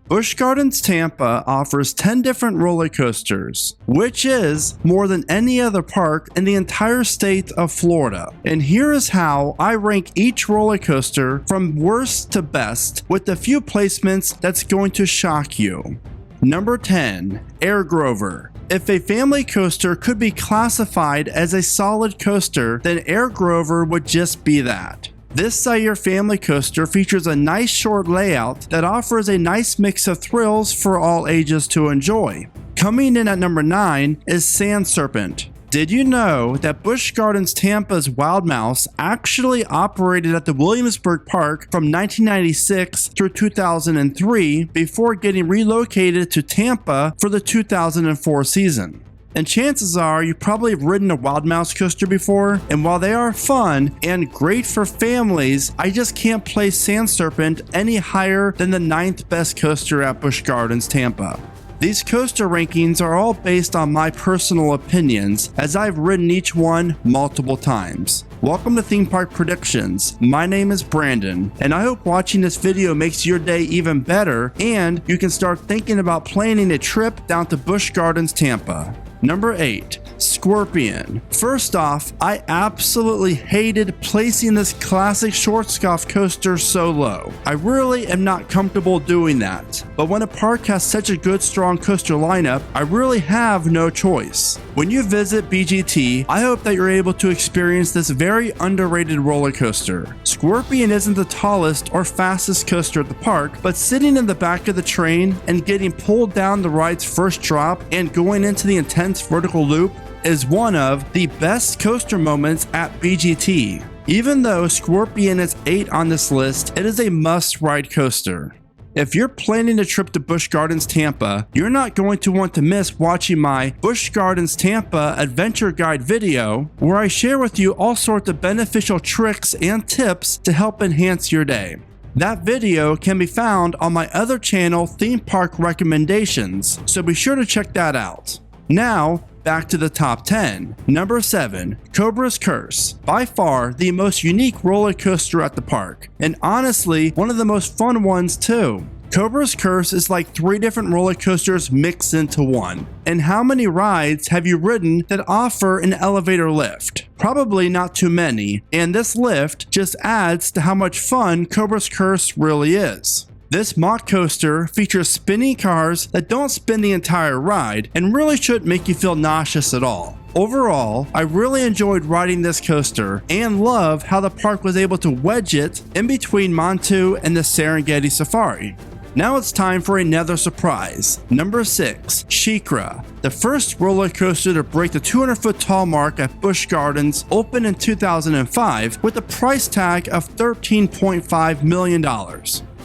Busch Gardens Tampa offers 10 different roller coasters, which is more than any other park in the entire state of Florida. And here is how I rank each roller coaster from worst to best, with a few placements that's going to shock you. Number 10, Air Grover. If a family coaster could be classified as a solid coaster, then Air Grover would just be that. This Zaire family coaster features a nice short layout that offers a nice mix of thrills for all ages to enjoy. Coming in at number 9 is SANDSERPENT. Did you know that Busch Gardens Tampa's Wild Mouse actually operated at the Williamsburg Park from 1996 through 2003 before getting relocated to Tampa for the 2004 season? And chances are you probably have ridden a Wild Mouse coaster before, and while they are fun and great for families, I just can't place SANDSERPENT any higher than the 9th best coaster at Busch Gardens Tampa. These coaster rankings are all based on my personal opinions, as I've ridden each one multiple times. Welcome to Theme Park Predictions. My name is Brandon, and I hope watching this video makes your day even better and you can start thinking about planning a trip down to Busch Gardens Tampa. Number 8, Scorpion. First off, I absolutely hated placing this classic Schwarzkopf coaster so low. I really am not comfortable doing that, but when a park has such a good strong coaster lineup, I really have no choice. When you visit BGT, I hope that you're able to experience this very underrated roller coaster. Scorpion isn't the tallest or fastest coaster at the park, but sitting in the back of the train and getting pulled down the ride's first drop and going into the intense vertical loop is one of the best coaster moments at BGT. Even though Scorpion is 8 on this list, it is a must-ride coaster. If you're planning a trip to Busch Gardens Tampa, you're not going to want to miss watching my Busch Gardens Tampa Adventure Guide video, where I share with you all sorts of beneficial tricks and tips to help enhance your day. That video can be found on my other channel, Theme Park Recommendations, so be sure to check that out. Now, back to the top 10. Number 7, COBRA'S Curse. By far the most unique roller coaster at the park, and honestly, one of the most fun ones too. COBRA'S Curse is like 3 different roller coasters mixed into one. And how many rides have you ridden that offer an elevator lift? Probably not too many, and this lift just adds to how much fun COBRA'S Curse really is. This mock coaster features spinning cars that don't spin the entire ride and really shouldn't make you feel nauseous at all. Overall, I really enjoyed riding this coaster and love how the park was able to wedge it in between Montu and the Serengeti Safari. Now it's time for another surprise. Number 6, Sheikra. The first roller coaster to break the 200-foot tall mark at Busch Gardens opened in 2005 with a price tag of $13.5 million.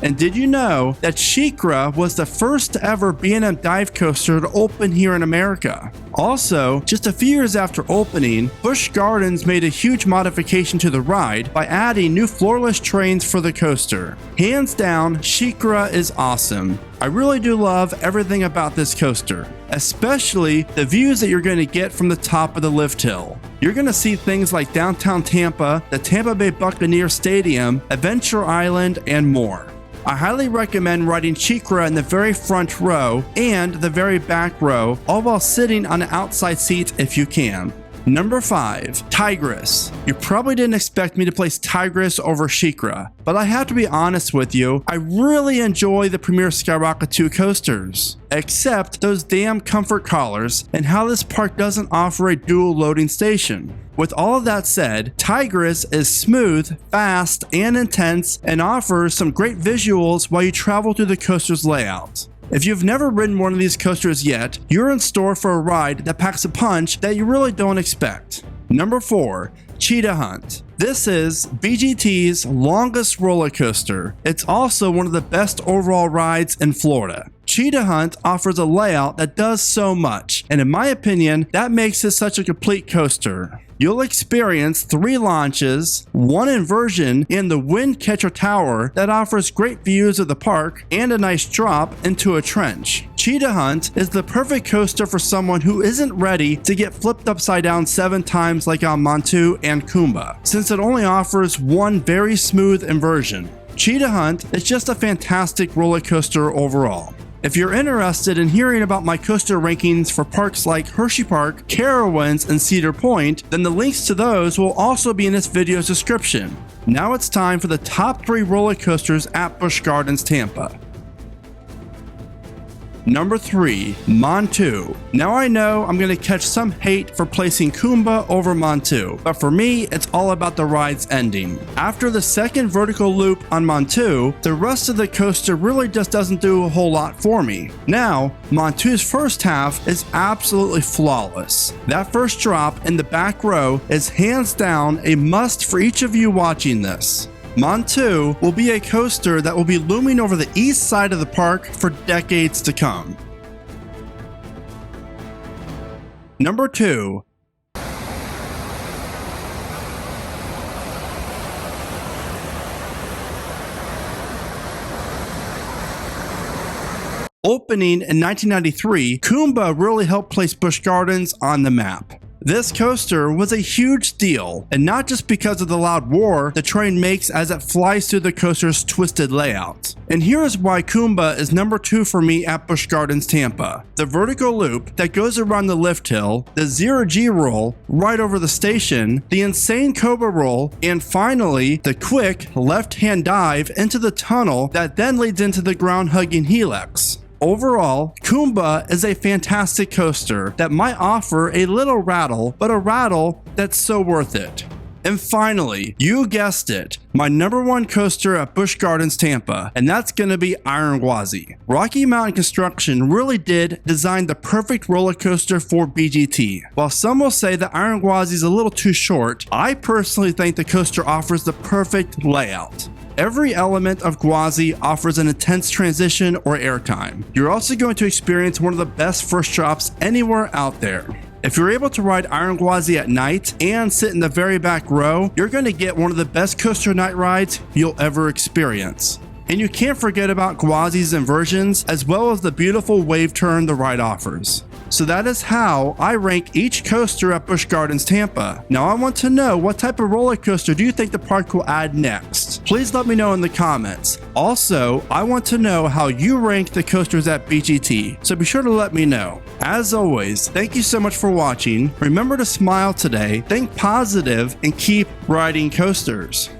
And did you know that Sheikra was the first ever B&M dive coaster to open here in America? Also, just a few years after opening, Busch Gardens made a huge modification to the ride by adding new floorless trains for the coaster. Hands down, Sheikra is awesome. I really do love everything about this coaster, especially the views that you're going to get from the top of the lift hill. You're going to see things like downtown Tampa, the Tampa Bay Buccaneers Stadium, Adventure Island, and more. I highly recommend riding Sheikra in the very front row and the very back row, all while sitting on the outside seat if you can. Number 5, TIGRIS. You probably didn't expect me to place TIGRIS over Sheikra, but I have to be honest with you, I really enjoy the Premier Skyrocket 2 coasters. Except those damn comfort collars and how this park doesn't offer a dual loading station. With all of that said, TIGRIS is smooth, fast, and intense, and offers some great visuals while you travel through the coaster's layout. If you've never ridden one of these coasters yet, you're in store for a ride that packs a punch that you really don't expect. Number 4, Cheetah Hunt. This is BGT's longest roller coaster. It's also one of the best overall rides in Florida. Cheetah Hunt offers a layout that does so much, and in my opinion, that makes it such a complete coaster. You'll experience 3 launches, 1 inversion, and the Wind Catcher Tower that offers great views of the park and a nice drop into a trench. Cheetah Hunt is the perfect coaster for someone who isn't ready to get flipped upside down 7 times like on Montu and Kumba, since it only offers 1 very smooth inversion. Cheetah Hunt is just a fantastic roller coaster overall. If you're interested in hearing about my coaster rankings for parks like Hershey Park, Carowinds, and Cedar Point, then the links to those will also be in this video's description. Now it's time for the top 3 roller coasters at Busch Gardens Tampa. Number 3, Montu. Now I know I'm going to catch some hate for placing Kumba over Montu, but for me, it's all about the ride's ending. After the second vertical loop on Montu, the rest of the coaster really just doesn't do a whole lot for me. Now, Montu's first half is absolutely flawless. That first drop in the back row is hands down a must for each of you watching this. Montu will be a coaster that will be looming over the east side of the park for decades to come. Number 2. Opening in 1993, Kumba really helped place Busch Gardens on the map. This coaster was a huge deal, and not just because of the loud roar the train makes as it flies through the coaster's twisted layout. And here is why Kumba is number 2 for me at Busch Gardens Tampa. The vertical loop that goes around the lift hill, the 0G roll right over the station, the insane Cobra roll, and finally the quick left-hand dive into the tunnel that then leads into the ground-hugging helix. Overall, Kumba is a fantastic coaster that might offer a little rattle, but a rattle that's so worth it. And finally, you guessed it, my number 1 coaster at Busch Gardens Tampa, and that's going to be Iron Gwazi. Rocky Mountain Construction really did design the perfect roller coaster for BGT. While some will say that Iron Gwazi is a little too short, I personally think the coaster offers the perfect layout. Every element of Gwazi offers an intense transition or airtime. You're also going to experience one of the best first drops anywhere out there. If you're able to ride Iron Gwazi at night and sit in the very back row, you're going to get one of the best coaster night rides you'll ever experience. And you can't forget about Gwazi's inversions as well as the beautiful wave turn the ride offers. So that is how I rank each coaster at Busch Gardens Tampa. Now I want to know, what type of roller coaster do you think the park will add next? Please let me know in the comments. Also, I want to know how you rank the coasters at BGT, so be sure to let me know. As always, thank you so much for watching. Remember to smile today, think positive, and keep riding coasters.